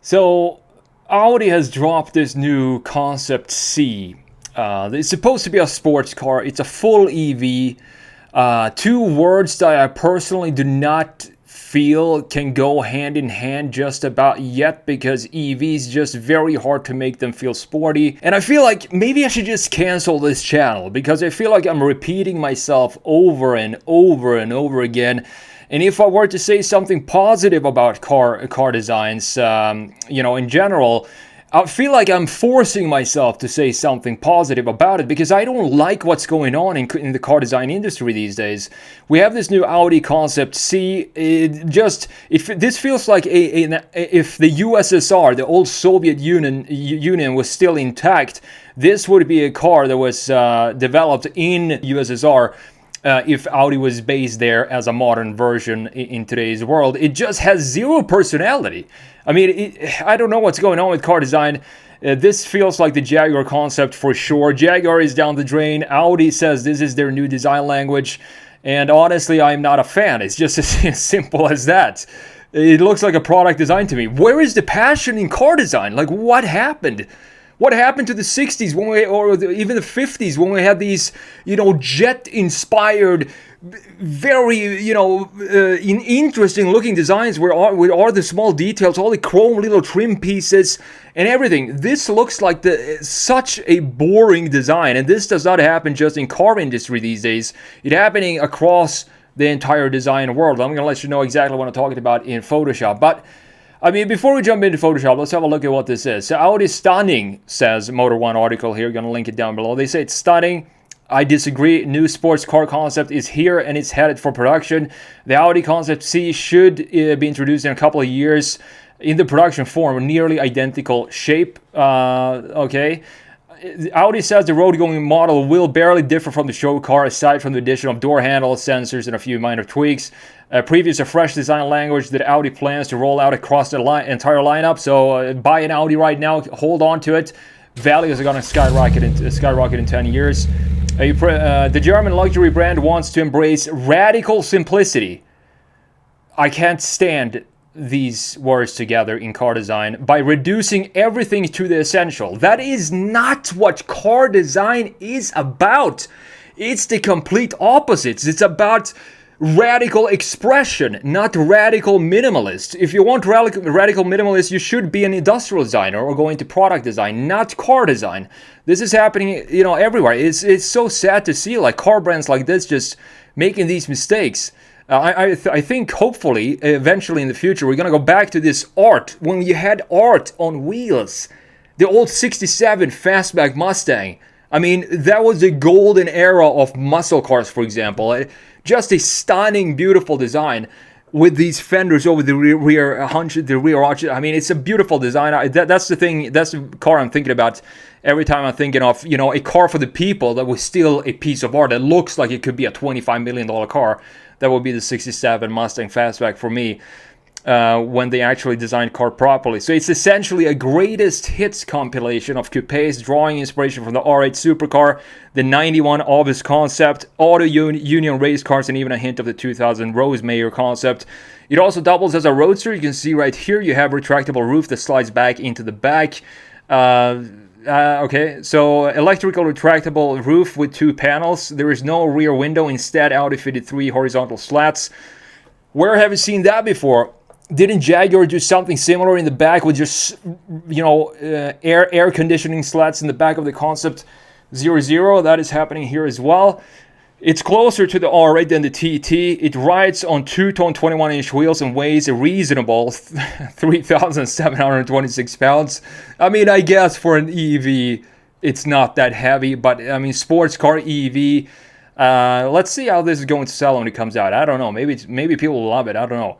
So Audi has dropped this new Concept C. It's supposed to be a sports car. It's a full EV. Two words that I personally do not feel can go hand in hand just about yet, because EVs just very hard to make them feel sporty. And I feel like maybe I should just cancel this channel, because I feel like I'm repeating myself over and over and over again. And if I were to say something positive about car designs, in general, I feel like I'm forcing myself to say something positive about it, because I don't like what's going on in the car design industry these days. We have this new Audi Concept C. If this feels like if the USSR, the old Soviet Union was still intact, this would be a car that was developed in USSR. If Audi was based there as a modern version in today's world. It just has zero personality. I mean, I don't know what's going on with car design. This feels like the Jaguar concept for sure. Jaguar is down the drain. Audi says this is their new design language. And honestly, I'm not a fan. It's just as simple as that. It looks like a product design to me. Where is the passion in car design? Like, what happened? What happened to the 60s or even the 50s when we had these, jet-inspired, very, interesting looking designs with all the small details, all the chrome little trim pieces and everything. This looks like such a boring design, and this does not happen just in car industry these days. It's happening across the entire design world. I'm going to let you know exactly what I'm talking about in Photoshop, but I mean, before we jump into Photoshop, let's have a look at what this is. So Audi stunning, says Motor One article here. Going to link it down below. They say it's stunning. I disagree. New sports car concept is here and it's headed for production. The Audi Concept C should be introduced in a couple of years in the production form, nearly identical shape. Okay. Audi says the road-going model will barely differ from the show car, aside from the addition of door handles, sensors, and a few minor tweaks. Previous a fresh design language that Audi plans to roll out across the entire lineup. So buy an Audi right now, hold on to it. Values are going to skyrocket in 10 years. The German luxury brand wants to embrace radical simplicity. I can't stand these words together in car design, by reducing everything to the essential. That is not what car design is about. It's the complete opposite. It's about radical expression, not radical minimalist. If you want radical minimalist, you should be an industrial designer or go into product design, not car design. This is happening, everywhere. It's so sad to see like car brands like this just making these mistakes. I think hopefully, eventually in the future, we're going to go back to this art, when you had art on wheels. The old 67 Fastback Mustang. I mean, that was the golden era of muscle cars, for example. Just a stunning, beautiful design with these fenders over the rear arch. I mean, it's a beautiful design. That's the thing. That's the car I'm thinking about every time I'm thinking of, a car for the people that was still a piece of art that looks like it could be a $25 million car. That would be the 67 Mustang Fastback for me, when they actually designed car properly. So it's essentially a greatest hits compilation of coupes, drawing inspiration from the R8 supercar, the 91 Obvious concept, Auto Union race cars, and even a hint of the 2000 Rosemayer concept. It also doubles as a roadster. You can see right here you have retractable roof that slides back into the back. Okay, so electrical retractable roof with 2 panels. There is no rear window. Instead, Audi fitted 3 horizontal slats. Where have you seen that before? Didn't Jaguar do something similar in the back with just, air conditioning slats in the back of the Concept 00? That is happening here as well. It's closer to the R8 than the TT. It rides on 2-tone 21-inch wheels and weighs a reasonable 3,726 pounds. I mean, I guess for an EV, it's not that heavy, but I mean, sports car EV. Let's see how this is going to sell when it comes out. I don't know. Maybe people will love it. I don't know.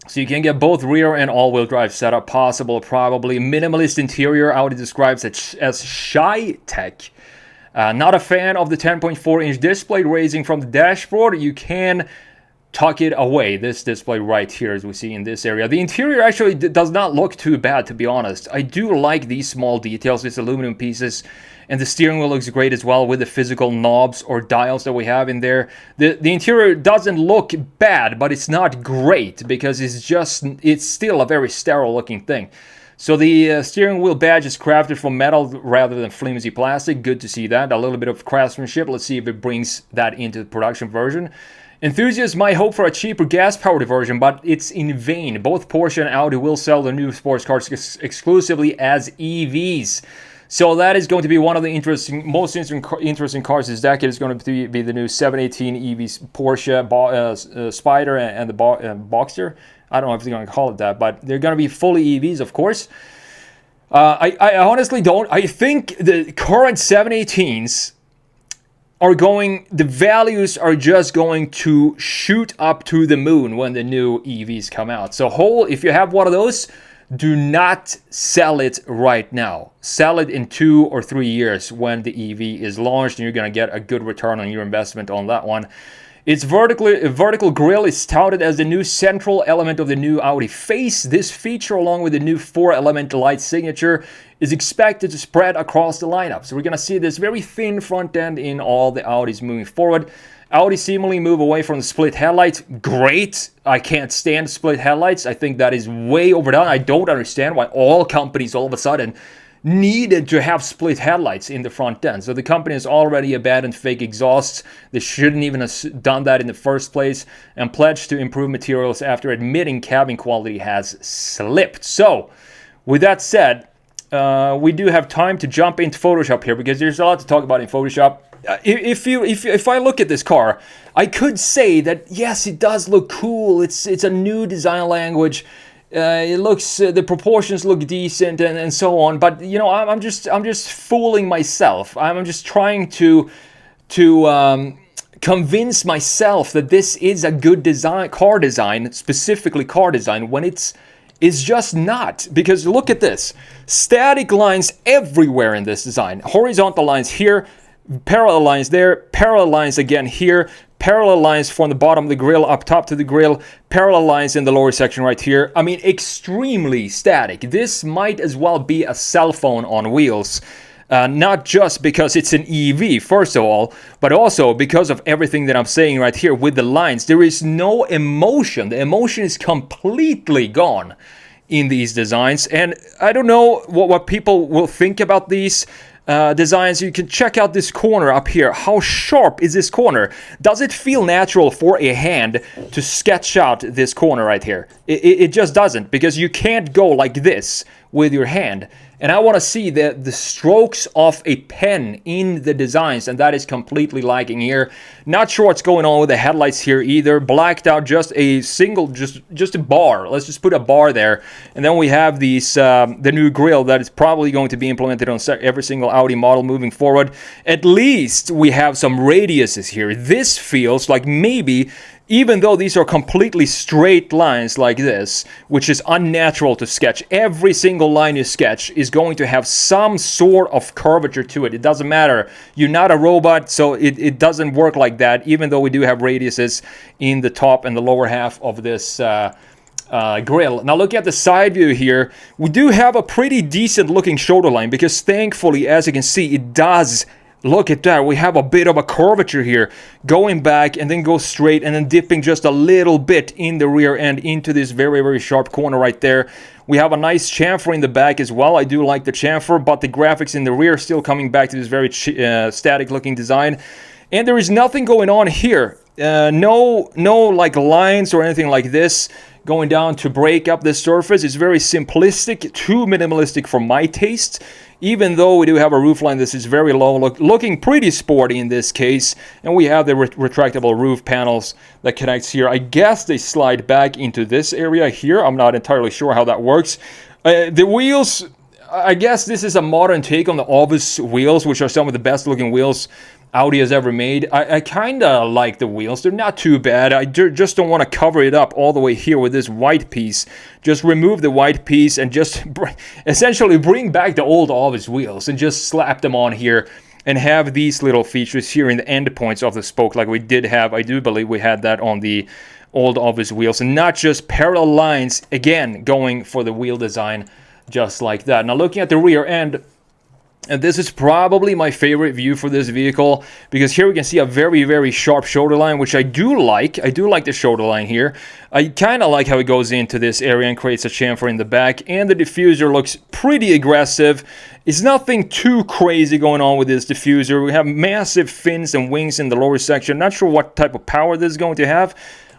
So you can get both rear and all-wheel drive setup possible, probably. Minimalist interior, Audi describes it as shy tech. Not a fan of the 10.4-inch display raising from the dashboard. You can tuck it away, this display right here, as we see in this area. The interior actually does not look too bad, to be honest. I do like these small details, these aluminum pieces, and the steering wheel looks great as well with the physical knobs or dials that we have in there. The interior doesn't look bad, but it's not great because it's still a very sterile looking thing. So the steering wheel badge is crafted from metal rather than flimsy plastic. Good to see that. A little bit of craftsmanship. Let's see if it brings that into the production version. Enthusiasts might hope for a cheaper gas-powered version, but it's in vain. Both Porsche and Audi will sell their new sports cars exclusively as EVs. So that is going to be one of the most interesting cars this decade. Is going to be the new 718 EVs Porsche Spider and the Boxster. I don't know if they're going to call it that, but they're going to be fully EVs, of course. I honestly don't. I think the current 718s the values are just going to shoot up to the moon when the new EVs come out. So if you have one of those, do not sell it right now. Sell it in 2 or 3 years when the EV is launched, and you're going to get a good return on your investment on that one. Its vertical grille is touted as the new central element of the new Audi face. This feature, along with the new 4-element light signature, is expected to spread across the lineup. So we're going to see this very thin front end in all the Audis moving forward. Audi seemingly move away from the split headlights. Great. I can't stand split headlights. I think that is way overdone. I don't understand why all companies all of a sudden needed to have split headlights in the front end. So the company has already abandoned fake exhausts. They shouldn't even have done that in the first place, and pledged to improve materials after admitting cabin quality has slipped. So with that said, we do have time to jump into Photoshop here, because there's a lot to talk about in Photoshop. If I look at this car, I could say that yes, it does look cool. It's a new design language. It looks, the proportions look decent and so on. But you know, I'm just fooling myself. I'm just trying to convince myself that this is a good car design, specifically car design, when it's just not. Because look at this, static lines everywhere in this design. Horizontal lines here, parallel lines there, parallel lines again here, parallel lines from the bottom of the grille up top to the grille, parallel lines in the lower section right here. I mean, extremely static. This might as well be a cell phone on wheels. Not just because it's an EV, first of all, but also because of everything that I'm saying right here with the lines. There is no emotion. The emotion is completely gone in these designs. And I don't know what people will think about these designs. You can check out this corner up here. How sharp is this corner? Does it feel natural for a hand to sketch out this corner right here? It just doesn't, because you can't go like this with your hand. And I want to see the strokes of a pen in the designs, and that is completely lacking here. Not sure what's going on with the headlights here either. Blacked out, just a single, just a bar. Let's just put a bar there. And then we have these the new grille that is probably going to be implemented on every single Audi model moving forward. At least we have some radiuses here. This feels like maybe, even though these are completely straight lines like this, which is unnatural to sketch, every single line you sketch is going to have some sort of curvature to it. It doesn't matter. You're not a robot, so it doesn't work like that, even though we do have radiuses in the top and the lower half of this grille. Now look at the side view here. We do have a pretty decent looking shoulder line, because thankfully, as you can see, it does. Look at that. We have a bit of a curvature here, going back and then go straight and then dipping just a little bit in the rear end into this very, very sharp corner right there. We have a nice chamfer in the back as well. I do like the chamfer, but the graphics in the rear still coming back to this very static looking design. And there is nothing going on here. No like lines or anything like this going down to break up the surface. It's very simplistic, too minimalistic for my taste. Even though we do have a roofline, this is very low, looking pretty sporty in this case. And we have the retractable roof panels that connects here. I guess they slide back into this area here. I'm not entirely sure how that works. The wheels, I guess this is a modern take on the Ovis wheels, which are some of the best looking wheels Audi has ever made. I kind of like the wheels. They're not too bad. I just don't want to cover it up all the way here with this white piece. Just remove the white piece and just essentially bring back the old Ovis wheels and just slap them on here and have these little features here in the end points of the spoke like we did have. I do believe we had that on the all of his wheels, and not just parallel lines, again going for the wheel design just like that. Now looking at the rear end, and this is probably my favorite view for this vehicle, because here we can see a very, very sharp shoulder line, which I do like. I do like the shoulder line here. I kind of like how it goes into this area and creates a chamfer in the back, and the diffuser looks pretty aggressive. It's nothing too crazy going on with this diffuser. We have massive fins and wings in the lower section. Not sure what type of power this is going to have,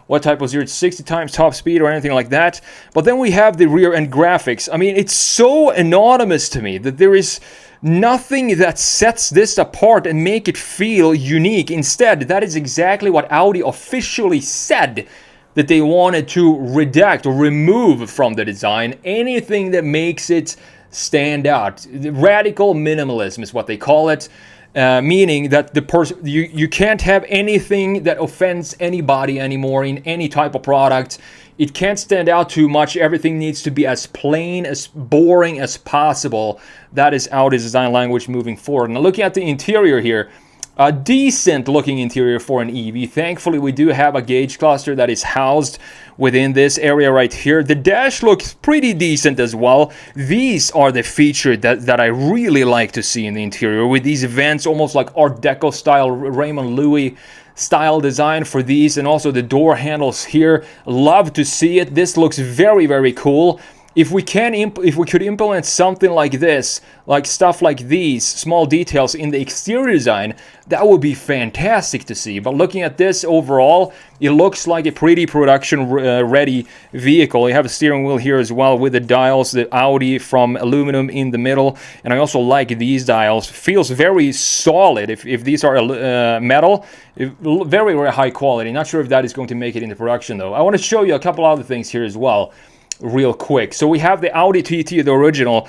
what type of 0 to 60 times top speed or anything like that. But then we have the rear end graphics. I mean, it's so anonymous to me that there is nothing that sets this apart and make it feel unique. Instead, that is exactly what Audi officially said that they wanted to redact or remove from the design. Anything that makes it stand out. Radical minimalism is what they call it. Meaning that the person you can't have anything that offends anybody anymore in any type of product. It can't stand out too much. Everything needs to be as plain, as boring as possible. That is Audi's design language moving forward. Now looking at the interior here, a decent looking interior for an EV. Thankfully, we do have a gauge cluster that is housed within this area right here. The dash looks pretty decent as well. These are the feature that I really like to see in the interior, with these vents, almost like Art Deco style, Raymond Louis style design for these, and also the door handles here. Love to see it. This looks very, very cool. If we could implement something like this, like stuff like these small details in the exterior design, that would be fantastic to see. But looking at this overall, it looks like a pretty production ready vehicle. You have a steering wheel here as well with the dials, the Audi from aluminum in the middle, and I also like these dials. Feels very solid. If these are metal, very, very high quality. Not sure if that is going to make it into production though. I want to show you a couple other things here as well real quick. So we have the Audi TT, the original,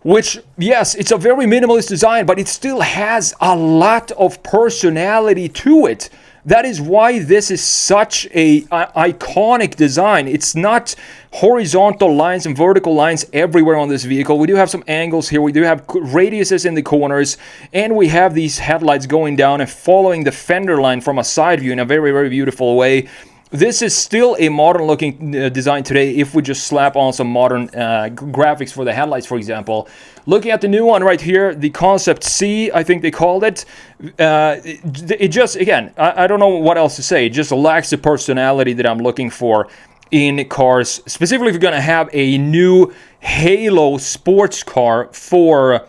which, yes, it's a very minimalist design, but it still has a lot of personality to it. That is why this is such a iconic design. It's not horizontal lines and vertical lines everywhere on this vehicle. We do have some angles here. We do have radiuses in the corners, and we have these headlights going down and following the fender line from a side view in a very, very beautiful way. This is still a modern looking design today if we just slap on some modern graphics for the headlights, for example. Looking at the new one right here, the Concept C, I think they called it. It just, again, I don't know what else to say. It just lacks the personality that I'm looking for in cars. Specifically, if you're going to have a new Halo sports car for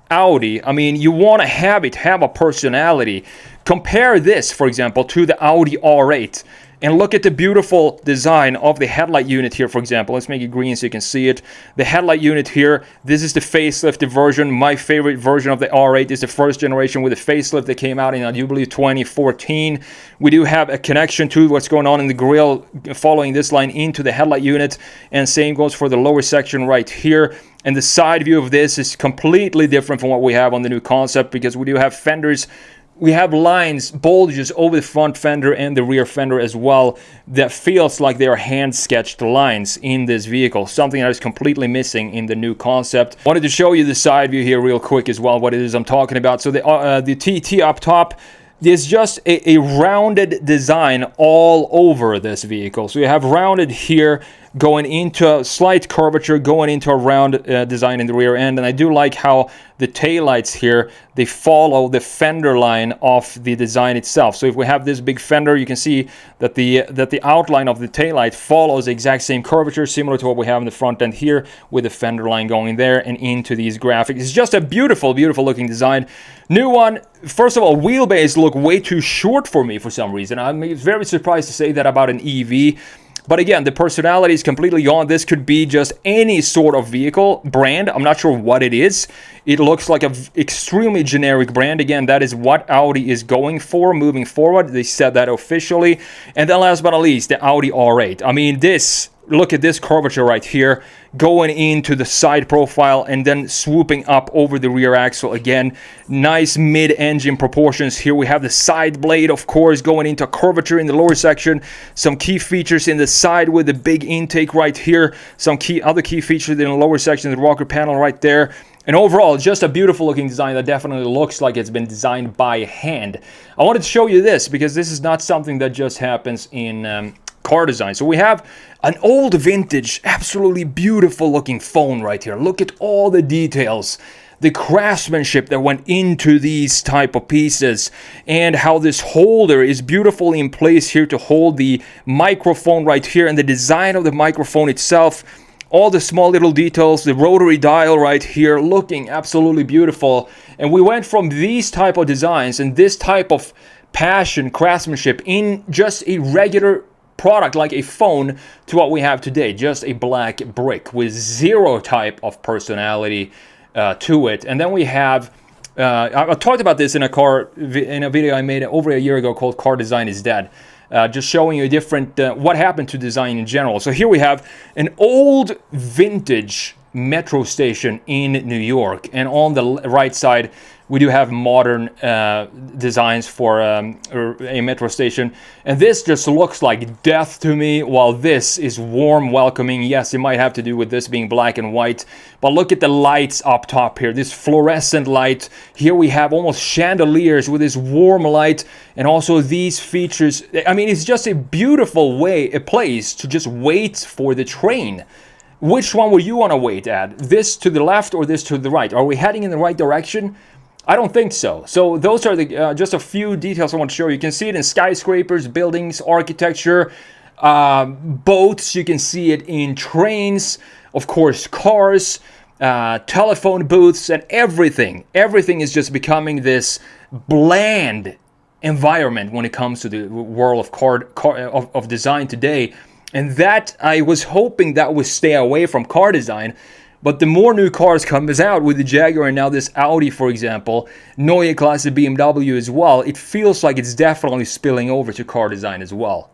Audi, I mean, you want to have it have a personality. Compare this, for example, to the Audi R8. And look at the beautiful design of the headlight unit here, for example. Let's make it green so you can see it. The headlight unit here, this is the facelifted version. My favorite version of the R8 is the first generation with a facelift that came out in, I do believe, 2014. We do have a connection to what's going on in the grille following this line into the headlight unit. And same goes for the lower section right here. And the side view of this is completely different from what we have on the new Concept, because we do have fenders. We have lines, bulges over the front fender and the rear fender as well, that feels like they are hand-sketched lines in this vehicle, something that is completely missing in the new Concept. Wanted to show you the side view here real quick as well, what it is I'm talking about. So the TT up top is just a rounded design all over this vehicle. So you have rounded here, going into a slight curvature, going into a round design in the rear end. And I do like how the taillights here, they follow the fender line of the design itself. So if we have this big fender, you can see that the outline of the taillight follows the exact same curvature, similar to what we have in the front end here, with the fender line going there and into these graphics. It's just a beautiful, beautiful looking design. New one, first of all, wheelbase look way too short for me for some reason. I'm very surprised to say that about an EV. But again, the personality is completely gone. This could be just any sort of vehicle brand. I'm not sure what it is. It looks like an extremely generic brand. Again, that is what Audi is going for moving forward. They said that officially. And then last but not least, the Audi R8. I mean, look at this curvature right here, going into the side profile and then swooping up over the rear axle again. Nice mid-engine proportions here. We have the side blade, of course, going into curvature in the lower section. Some key features in the side with the big intake right here. Some other key features in the lower section, the rocker panel right there. And overall, just a beautiful looking design that definitely looks like it's been designed by hand. I wanted to show you this because this is not something that just happens in car design. So we have an old vintage, absolutely beautiful looking phone right here. Look at all the details, the craftsmanship that went into these type of pieces, and how this holder is beautifully in place here to hold the microphone right here, and the design of the microphone itself, all the small little details, the rotary dial right here, looking absolutely beautiful. And we went from these type of designs and this type of passion, craftsmanship in just a regular product like a phone to what we have today, just a black brick with zero type of personality to it. And then we have I talked about this in a video I made over a year ago called Car Design is Dead, just showing you different what happened to design in general. So here we have an old vintage metro station in New York, and on the right side we do have modern designs for a metro station, and this just looks like death to me, while this is warm, welcoming. Yes, it might have to do with this being black and white, but look at the lights up top here, this fluorescent light. Here we have almost chandeliers with this warm light, and also these features. I mean, it's just a beautiful a place to just wait for the train. Which one would you want to wait at? This to the left or this to the right? Are we heading in the right direction? I don't think so. So those are the just a few details I want to show you. You can see it in skyscrapers, buildings, architecture, boats. You can see it in trains, of course, cars, telephone booths, and everything. Everything is just becoming this bland environment when it comes to the world of design today. And that, I was hoping that would stay away from car design. But the more new cars comes out with the Jaguar and now this Audi, for example, Neue Klasse BMW as well, it feels like it's definitely spilling over to car design as well.